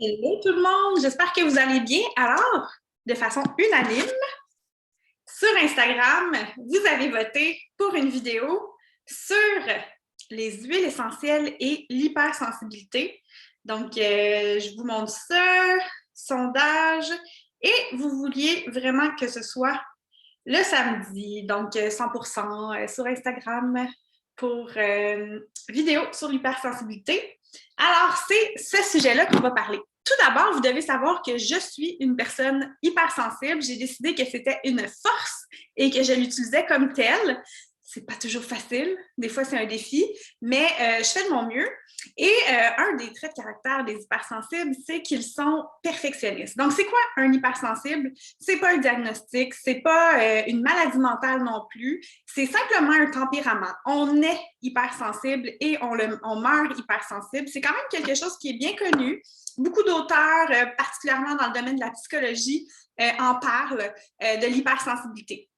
Hello tout le monde, j'espère que vous allez bien. Alors, de façon unanime, sur Instagram, vous avez voté pour une vidéo sur les huiles essentielles et l'hypersensibilité. Donc, je vous montre ça, sondage, et vous vouliez vraiment que ce soit le samedi, donc 100% sur Instagram pour vidéo sur l'hypersensibilité. Alors, c'est ce sujet-là qu'on va parler. Tout d'abord, vous devez savoir que je suis une personne hypersensible. J'ai décidé que c'était une force et que je l'utilisais comme telle. C'est pas toujours facile, des fois c'est un défi, mais je fais de mon mieux. Et un des traits de caractère des hypersensibles, c'est qu'ils sont perfectionnistes. Donc, c'est quoi un hypersensible? C'est pas un diagnostic, c'est pas une maladie mentale non plus, c'est simplement un tempérament. On est hypersensible et on meurt hypersensible. C'est quand même quelque chose qui est bien connu. Beaucoup d'auteurs, particulièrement dans le domaine de la psychologie, en parlent de l'hypersensibilité.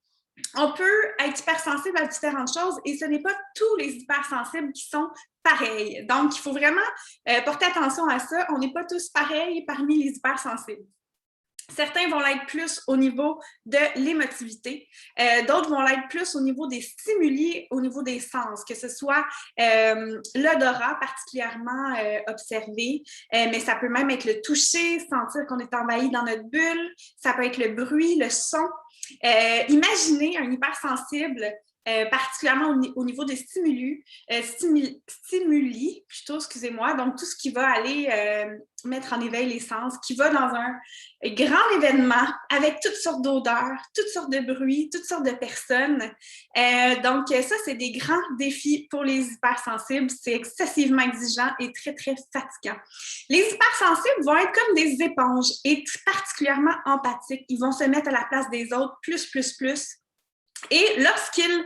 On peut être hypersensible à différentes choses et ce n'est pas tous les hypersensibles qui sont pareils. Donc, il faut vraiment porter attention à ça. On n'est pas tous pareils parmi les hypersensibles. Certains vont l'être plus au niveau de l'émotivité, d'autres vont l'être plus au niveau des stimuli, au niveau des sens, que ce soit l'odorat particulièrement observé, mais ça peut même être le toucher, sentir qu'on est envahi dans notre bulle, ça peut être le bruit, le son. Imaginez un hypersensible particulièrement au niveau des stimuli, plutôt, excusez-moi, donc tout ce qui va aller mettre en éveil les sens, qui va dans un grand événement avec toutes sortes d'odeurs, toutes sortes de bruits, toutes sortes de personnes. Donc ça, c'est des grands défis pour les hypersensibles. C'est excessivement exigeant et très, très fatigant. Les hypersensibles vont être comme des éponges et particulièrement empathiques. Ils vont se mettre à la place des autres plus. Et lorsqu'ils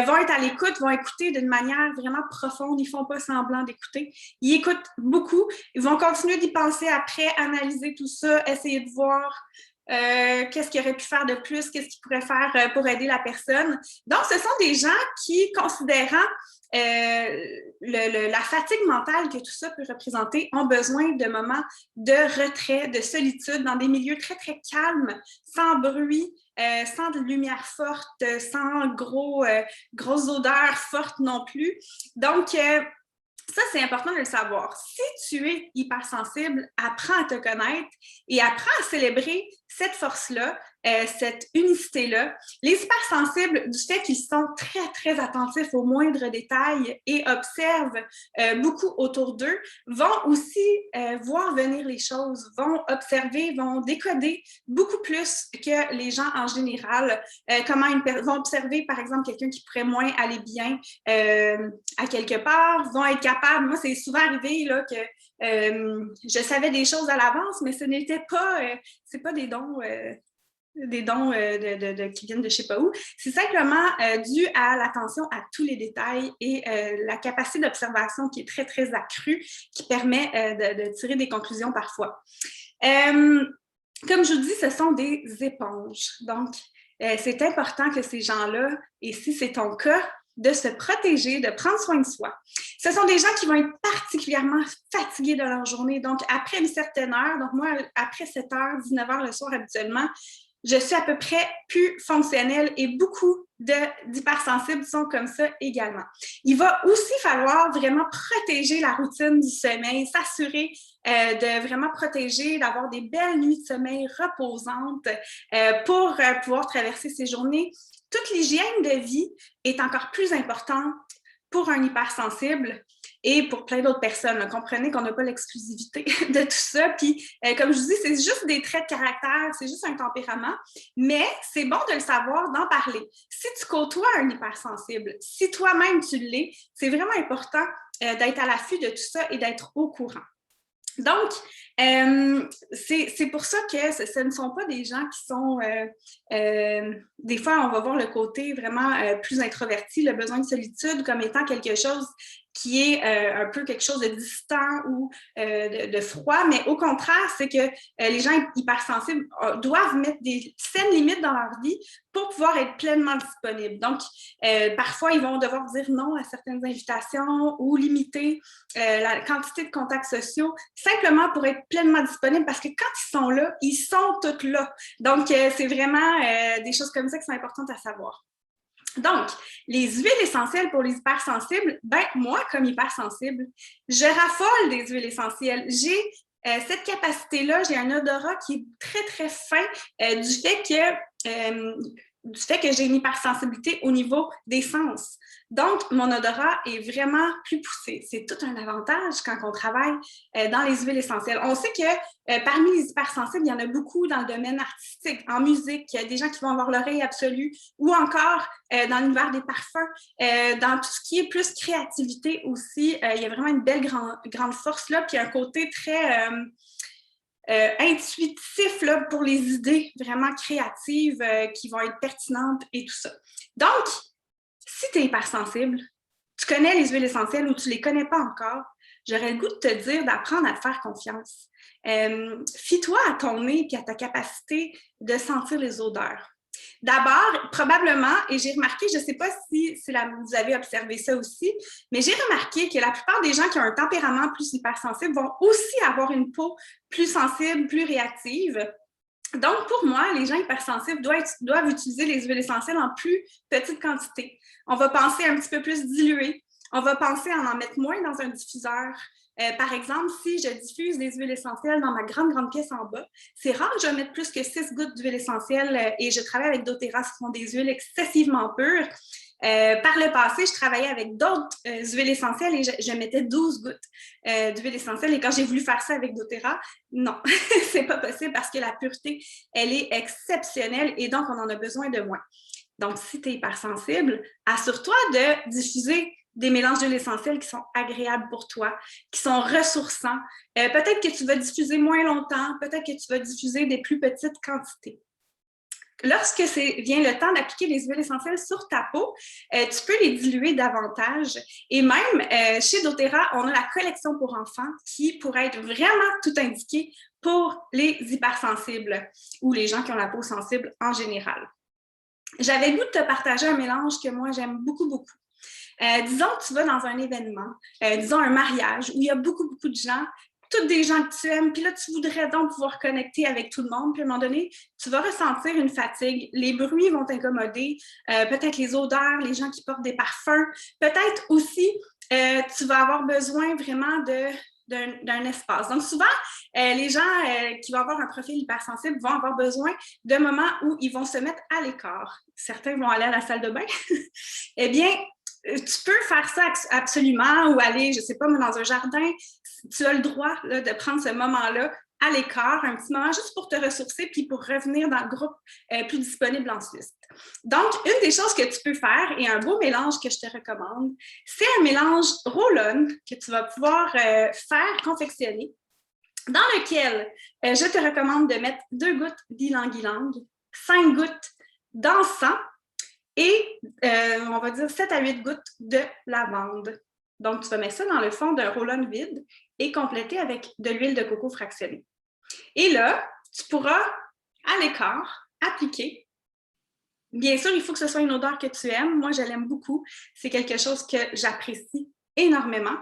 vont être à l'écoute, vont écouter d'une manière vraiment profonde, ils ne font pas semblant d'écouter. Ils écoutent beaucoup, ils vont continuer d'y penser après, analyser tout ça, essayer de voir qu'est-ce qu'ils auraient pu faire de plus, qu'est-ce qu'ils pourraient faire pour aider la personne. Donc, ce sont des gens qui, considérant la fatigue mentale que tout ça peut représenter, ont besoin de moments de retrait, de solitude, dans des milieux très, très calmes, sans bruit, sans de lumière forte, sans grosses odeurs fortes non plus. Donc, ça, c'est important de le savoir. Si tu es hypersensible, apprends à te connaître et apprends à célébrer cette force-là, cette unicité-là. Les hypersensibles, du fait qu'ils sont très, très attentifs aux moindres détails et observent beaucoup autour d'eux, vont aussi voir venir les choses, vont observer, vont décoder beaucoup plus que les gens en général. Comment ils vont observer, par exemple, quelqu'un qui pourrait moins aller bien à quelque part, vont être capables. Moi, c'est souvent arrivé là, que je savais des choses à l'avance, mais ce n'était pas, c'est pas des dons qui viennent de je ne sais pas où. C'est simplement dû à l'attention à tous les détails et la capacité d'observation qui est très, très accrue, qui permet de tirer des conclusions parfois. Comme je vous dis, ce sont des éponges. Donc, c'est important que ces gens-là, et si c'est ton cas, de se protéger, de prendre soin de soi. Ce sont des gens qui vont être particulièrement fatigués de leur journée. Donc, après une certaine heure, donc moi, après 7 heures, 19 heures le soir habituellement, je suis à peu près plus fonctionnelle et beaucoup d'hypersensibles sont comme ça également. Il va aussi falloir vraiment protéger la routine du sommeil, s'assurer de vraiment protéger, d'avoir des belles nuits de sommeil reposantes pour pouvoir traverser ces journées. Toute l'hygiène de vie est encore plus importante pour un hypersensible et pour plein d'autres personnes. Là. Comprenez qu'on n'a pas l'exclusivité de tout ça. Puis, comme je vous dis, c'est juste des traits de caractère, c'est juste un tempérament, mais c'est bon de le savoir, d'en parler. Si tu côtoies un hypersensible, si toi-même tu l'es, c'est vraiment important d'être à l'affût de tout ça et d'être au courant. Donc, c'est pour ça que ce ne sont pas des gens qui sont... des fois, on va voir le côté vraiment plus introverti, le besoin de solitude comme étant quelque chose qui est un peu quelque chose de distant ou de froid, mais au contraire, c'est que les gens hypersensibles doivent mettre des saines limites dans leur vie pour pouvoir être pleinement disponibles. Donc, parfois, ils vont devoir dire non à certaines invitations ou limiter la quantité de contacts sociaux simplement pour être pleinement disponibles parce que quand ils sont là, ils sont tous là. Donc, c'est vraiment des choses comme ça qui sont importantes à savoir. Donc, les huiles essentielles pour les hypersensibles, ben moi, comme hypersensible, je raffole des huiles essentielles. J'ai cette capacité-là, j'ai un odorat qui est très, très fin du fait que j'ai une hypersensibilité au niveau des sens. Donc, mon odorat est vraiment plus poussé. C'est tout un avantage quand on travaille dans les huiles essentielles. On sait que parmi les hypersensibles, il y en a beaucoup dans le domaine artistique, en musique, il y a des gens qui vont avoir l'oreille absolue, ou encore dans l'univers des parfums, dans tout ce qui est plus créativité aussi. Il y a vraiment une belle grande force là, puis un côté très intuitif là, pour les idées vraiment créatives qui vont être pertinentes et tout ça. Donc, si tu es hypersensible, tu connais les huiles essentielles ou tu ne les connais pas encore, j'aurais le goût de te dire d'apprendre à te faire confiance. Fie-toi à ton nez et à ta capacité de sentir les odeurs. D'abord, probablement, et j'ai remarqué, je ne sais pas si vous avez observé ça aussi, mais j'ai remarqué que la plupart des gens qui ont un tempérament plus hypersensible vont aussi avoir une peau plus sensible, plus réactive. Donc, pour moi, les gens hypersensibles doivent utiliser les huiles essentielles en plus petite quantité. On va penser un petit peu plus dilué. On va penser à en mettre moins dans un diffuseur. Par exemple, si je diffuse des huiles essentielles dans ma grande pièce en bas, c'est rare que je mette plus que 6 gouttes d'huile essentielle et je travaille avec doTERRA, ce sont des huiles excessivement pures. Par le passé, je travaillais avec d'autres huiles essentielles et je mettais 12 gouttes d'huile essentielle. Et quand j'ai voulu faire ça avec doTERRA, non, c'est pas possible parce que la pureté, elle est exceptionnelle et donc on en a besoin de moins. Donc, si tu es hypersensible, assure-toi de diffuser des mélanges d'huile essentielle qui sont agréables pour toi, qui sont ressourçants. Peut-être que tu vas diffuser moins longtemps, peut-être que tu vas diffuser des plus petites quantités. Lorsque vient le temps d'appliquer les huiles essentielles sur ta peau, tu peux les diluer davantage. Et même chez doTERRA, on a la collection pour enfants qui pourrait être vraiment tout indiquée pour les hypersensibles ou les gens qui ont la peau sensible en général. J'avais le goût de te partager un mélange que moi, j'aime beaucoup. Disons que tu vas dans un événement, disons un mariage, où il y a beaucoup de gens, tous des gens que tu aimes, puis là, tu voudrais donc pouvoir connecter avec tout le monde, puis à un moment donné, tu vas ressentir une fatigue, les bruits vont t'incommoder, peut-être les odeurs, les gens qui portent des parfums, peut-être aussi, tu vas avoir besoin vraiment d'un espace. Donc, souvent, les gens qui vont avoir un profil hypersensible vont avoir besoin d'un moment où ils vont se mettre à l'écart. Certains vont aller à la salle de bain. Eh bien, tu peux faire ça absolument ou aller, je ne sais pas, mais dans un jardin. Tu as le droit là, de prendre ce moment-là à l'écart, un petit moment juste pour te ressourcer puis pour revenir dans le groupe plus disponible ensuite. Donc, une des choses que tu peux faire et un beau mélange que je te recommande, c'est un mélange roll-on que tu vas pouvoir faire confectionner dans lequel je te recommande de mettre 2 gouttes d'ylang-ylang, 5 gouttes d'encens et on va dire 7 à 8 gouttes de lavande. Donc, tu vas mettre ça dans le fond d'un roll-on vide et compléter avec de l'huile de coco fractionnée. Et là, tu pourras, à l'écart, appliquer. Bien sûr, il faut que ce soit une odeur que tu aimes. Moi, je l'aime beaucoup. C'est quelque chose que j'apprécie énormément.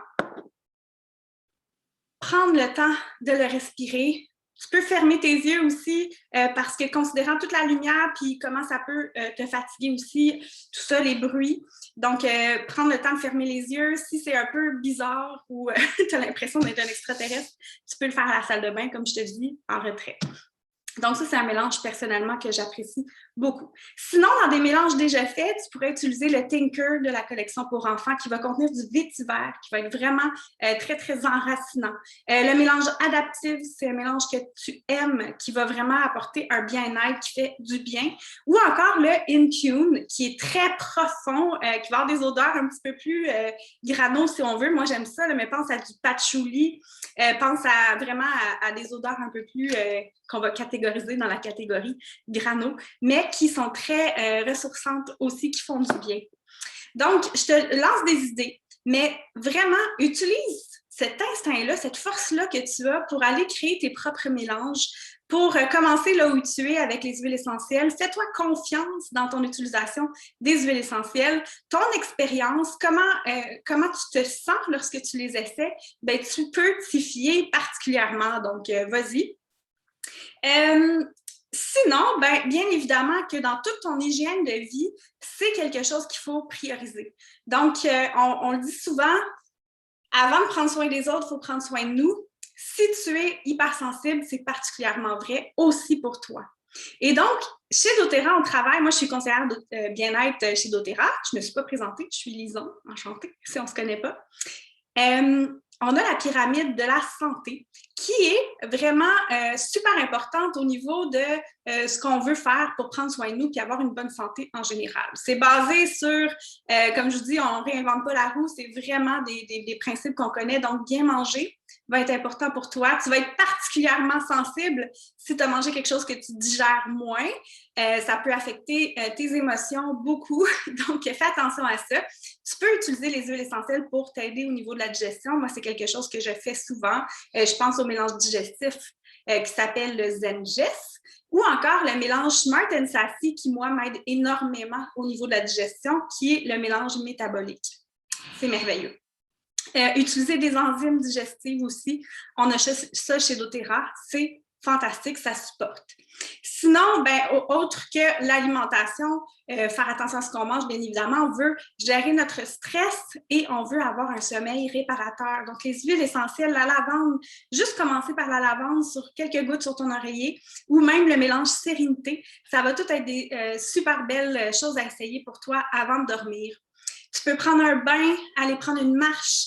Prendre le temps de le respirer. Tu peux fermer tes yeux aussi parce que considérant toute la lumière puis comment ça peut te fatiguer aussi, tout ça, les bruits. Donc, prendre le temps de fermer les yeux. Si c'est un peu bizarre ou tu as l'impression d'être un extraterrestre, tu peux le faire à la salle de bain, comme je te dis, en retrait. Donc, ça, c'est un mélange personnellement que j'apprécie beaucoup. Sinon, dans des mélanges déjà faits, tu pourrais utiliser le Tinker de la collection pour enfants qui va contenir du vétiver, qui va être vraiment très enracinant. Le mélange adaptif, c'est un mélange que tu aimes, qui va vraiment apporter un bien-être, qui fait du bien. Ou encore le Intune, qui est très profond, qui va avoir des odeurs un petit peu plus grano, si on veut. Moi, j'aime ça, là, mais pense à du patchouli, pense vraiment à des odeurs un peu plus qu'on va catégoriser dans la catégorie grano, mais qui sont très ressourçantes aussi, qui font du bien. Donc, je te lance des idées. mais vraiment, utilise cet instinct-là, cette force-là que tu as pour aller créer tes propres mélanges, pour commencer là où tu es avec les huiles essentielles. Fais-toi confiance dans ton utilisation des huiles essentielles. Ton expérience, comment tu te sens lorsque tu les essaies, ben, tu peux t'y fier particulièrement. Donc, vas-y. Sinon, ben, bien évidemment que dans toute ton hygiène de vie, c'est quelque chose qu'il faut prioriser. Donc, on le dit souvent, avant de prendre soin des autres, il faut prendre soin de nous. Si tu es hypersensible, c'est particulièrement vrai aussi pour toi. Et donc, chez doTERRA, on travaille, moi je suis conseillère de bien-être chez doTERRA, je ne me suis pas présentée, je suis Lison, enchantée, si on ne se connaît pas. On a la pyramide de la santé qui est vraiment super importante au niveau de ce qu'on veut faire pour prendre soin de nous et avoir une bonne santé en général. C'est basé sur, comme je vous dis, on ne réinvente pas la roue, c'est vraiment des principes qu'on connaît. Donc, bien manger va être important pour toi. Tu vas être particulièrement sensible si tu as mangé quelque chose que tu digères moins. Ça peut affecter tes émotions beaucoup. Donc, fais attention à ça. Tu peux utiliser les huiles essentielles pour t'aider au niveau de la digestion. Moi, c'est quelque chose que je fais souvent. Je pense au mélange digestif qui s'appelle le Zengest ou encore le mélange Smart & Sassy qui, moi, m'aide énormément au niveau de la digestion, qui est le mélange métabolique. C'est merveilleux. Utiliser des enzymes digestives aussi. On a ça chez doTERRA. C'est fantastique, ça supporte. Sinon, ben, autre que l'alimentation, faire attention à ce qu'on mange, bien évidemment, on veut gérer notre stress et on veut avoir un sommeil réparateur. Donc, les huiles essentielles, la lavande, juste commencer par la lavande sur quelques gouttes sur ton oreiller ou même le mélange sérénité, ça va tout être des super belles choses à essayer pour toi avant de dormir. Tu peux prendre un bain, aller prendre une marche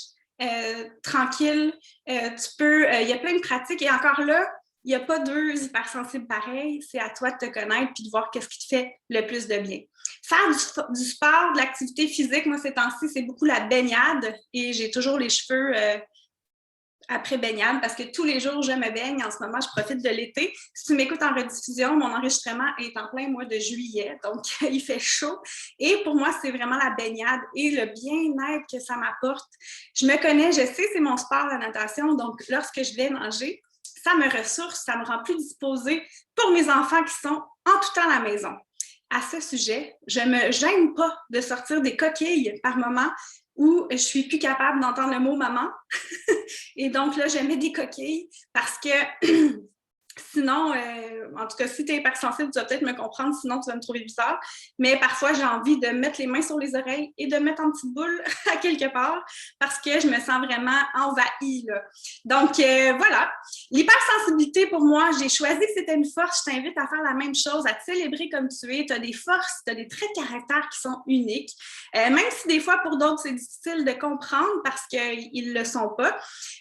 tranquille. Il y a plein de pratiques et encore là, il n'y a pas deux hypersensibles pareils. C'est à toi de te connaître et de voir qu'est-ce qui te fait le plus de bien. Faire du sport, de l'activité physique, moi, ces temps-ci, c'est beaucoup la baignade et j'ai toujours les cheveux après baignade parce que tous les jours, je me baigne. En ce moment, je profite de l'été. Si tu m'écoutes en rediffusion, mon enregistrement est en plein mois de juillet, donc il fait chaud. Et pour moi, c'est vraiment la baignade et le bien-être que ça m'apporte. Je me connais, je sais, c'est mon sport, la natation. Donc, lorsque je vais nager, ça me ressource, ça me rend plus disposée pour mes enfants qui sont en tout temps à la maison. À ce sujet, je ne me gêne pas de sortir des coquilles par moment où je suis plus capable d'entendre le mot maman. Et donc là, je mets des coquilles parce que sinon, en tout cas, si tu es hypersensible, tu vas peut-être me comprendre, sinon tu vas me trouver bizarre. Mais parfois, j'ai envie de mettre les mains sur les oreilles et de mettre en petite boule à quelque part parce que je me sens vraiment envahie, là. Donc, voilà. L'hypersensibilité, pour moi, j'ai choisi que c'était une force. Je t'invite à faire la même chose, à te célébrer comme tu es. Tu as des forces, tu as des traits de caractère qui sont uniques. Même si des fois, pour d'autres, c'est difficile de comprendre parce qu'ils ne le sont pas,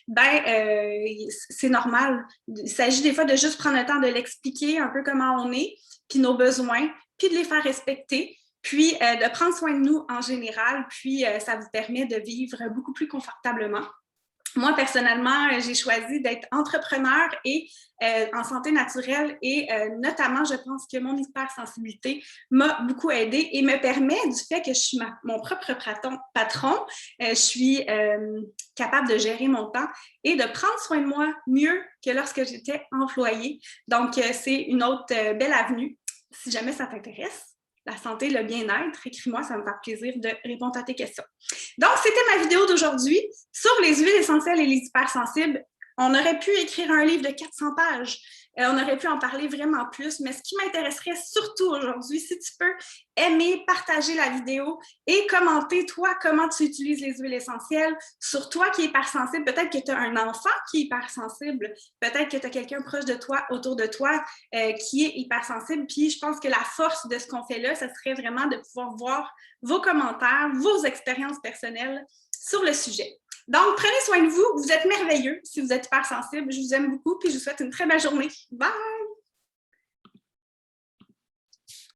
ben, c'est normal. Il s'agit des fois de juste prendre le temps de l'expliquer un peu comment on est, puis nos besoins, puis de les faire respecter, puis de prendre soin de nous en général, puis ça vous permet de vivre beaucoup plus confortablement. Moi, personnellement, j'ai choisi d'être entrepreneur et en santé naturelle et notamment, je pense que mon hypersensibilité m'a beaucoup aidée et me permet, du fait que je suis mon propre patron, je suis capable de gérer mon temps et de prendre soin de moi mieux que lorsque j'étais employée. Donc, c'est une autre belle avenue. Si jamais ça t'intéresse, la santé, le bien-être, écris-moi, ça me fait plaisir de répondre à tes questions. Donc, c'était ma vidéo d'aujourd'hui sur les huiles essentielles et les hypersensibles. On aurait pu écrire un livre de 400 pages. On aurait pu en parler vraiment plus, mais ce qui m'intéresserait surtout aujourd'hui, si tu peux aimer, partager la vidéo et commenter, toi, comment tu utilises les huiles essentielles. Sur toi qui est hypersensible, peut-être que tu as un enfant qui est hypersensible, peut-être que tu as quelqu'un proche de toi, autour de toi, qui est hypersensible. Puis je pense que la force de ce qu'on fait là, ce serait vraiment de pouvoir voir vos commentaires, vos expériences personnelles sur le sujet. Donc, prenez soin de vous. Vous êtes merveilleux si vous êtes hypersensible. Je vous aime beaucoup puis je vous souhaite une très belle journée. Bye!